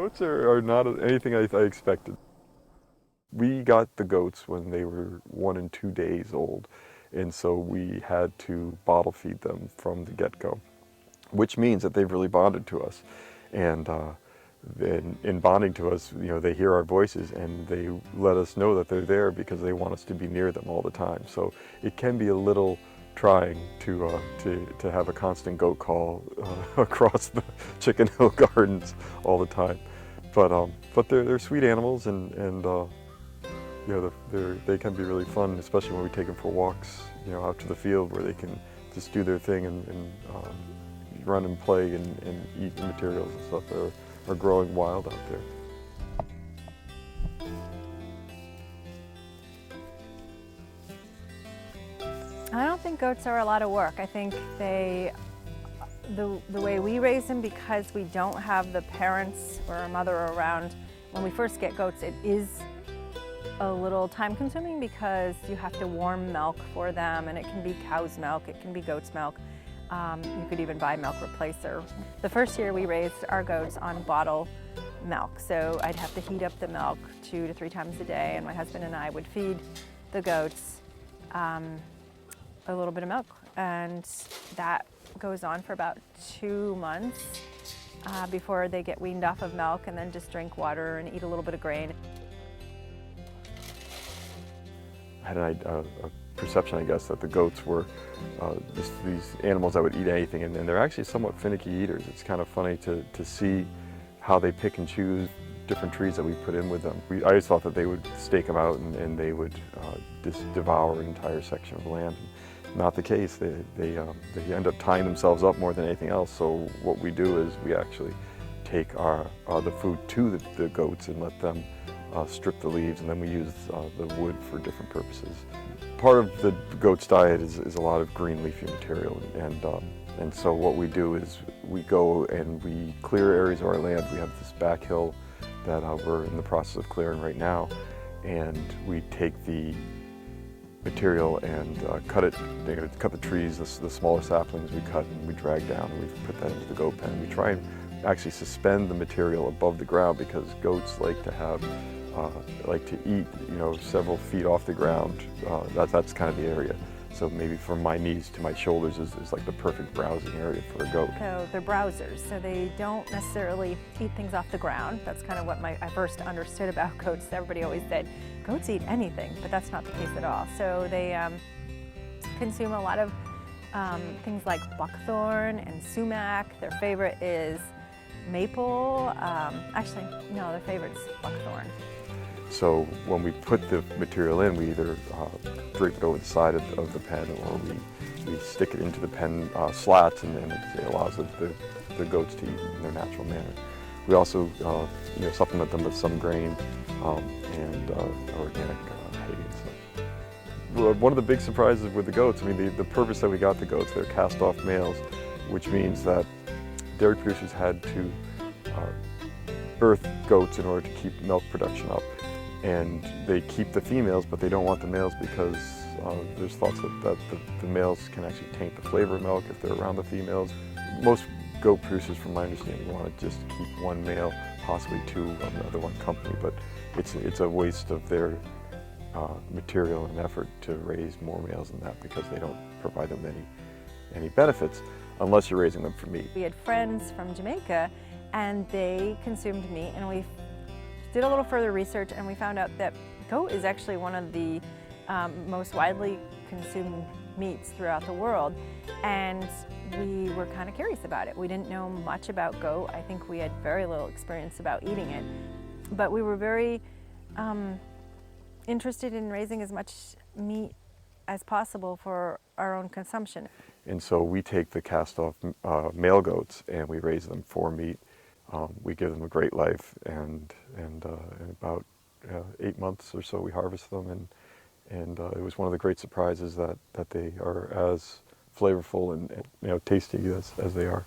goats are not anything I expected. We got the goats when they were 1 and 2 days old, and so we had to bottle feed them from the get-go, which means that they've really bonded to us. And in bonding to us, you know, they hear our voices and they let us know that they're there because they want us to be near them all the time. So it can be a little trying to have a constant goat call across the Chicken Hill Gardens all the time. But they're sweet animals, and you know, they can be really fun, especially when we take them for walks, you know, out to the field where they can just do their thing and run and play and eat the materials and stuff that are growing wild out there. I don't think goats are a lot of work. I think the way we raise them, because we don't have the parents or a mother around when we first get goats, it is a little time consuming because you have to warm milk for them, and it can be cow's milk, it can be goat's milk. You could even buy milk replacer. The first year we raised our goats on bottle milk, so I'd have to heat up the milk 2 to 3 times a day, and my husband and I would feed the goats a little bit of milk, and that goes on for about 2 months before they get weaned off of milk and then just drink water and eat a little bit of grain. I had a perception, I guess, that the goats were these animals that would eat anything, and they're actually somewhat finicky eaters. It's kind of funny to see how they pick and choose different trees that we put in with them. I always thought that they would stake them out and they would just devour an entire section of land. Not the case. They end up tying themselves up more than anything else. So what we do is we actually take the food to the goats and let them strip the leaves, and then we use the wood for different purposes. Part of the goat's diet is a lot of green leafy material, and so what we do is we go and we clear areas of our land. We have this back hill that we're in the process of clearing right now, and we take the material and cut the trees, the smaller saplings we cut and we drag down, and we put that into the goat pen. We try and actually suspend the material above the ground because goats like to eat, you know, several feet off the ground. That's kind of the area. So maybe from my knees to my shoulders is like the perfect browsing area for a goat. So they're browsers, so they don't necessarily eat things off the ground. That's kind of what I first understood about goats. Everybody always said, goats eat anything, but that's not the case at all. So they consume a lot of things like buckthorn and sumac. Their favorite is maple. Actually, no, their favorite is buckthorn. So when we put the material in, we either drape it over the side of the pen, or we stick it into the pen slats, and then it allows the goats to eat in their natural manner. We also you know, supplement them with some grain and organic hay and stuff. One of the big surprises with the goats, I mean, the purpose that we got the goats, they're cast-off males, which means that dairy producers had to birth goats in order to keep milk production up. And they keep the females, but they don't want the males because there's thoughts that the males can actually taint the flavor of milk if they're around the females. Most goat producers, from my understanding, want to just keep one male, possibly 2 of the one company, but it's a waste of their material and effort to raise more males than that because they don't provide them any benefits unless you're raising them for meat. We had friends from Jamaica and they consumed meat, and we did a little further research and we found out that goat is actually one of the most widely consumed meats throughout the world, and we were kind of curious about it. We didn't know much about goat. I think we had very little experience about eating it, but we were very interested in raising as much meat as possible for our own consumption. And so we take the cast-off male goats and we raise them for meat. We give them a great life, and in about 8 months or so we harvest them, and it was one of the great surprises that they are as flavorful and you know, tasty as they are.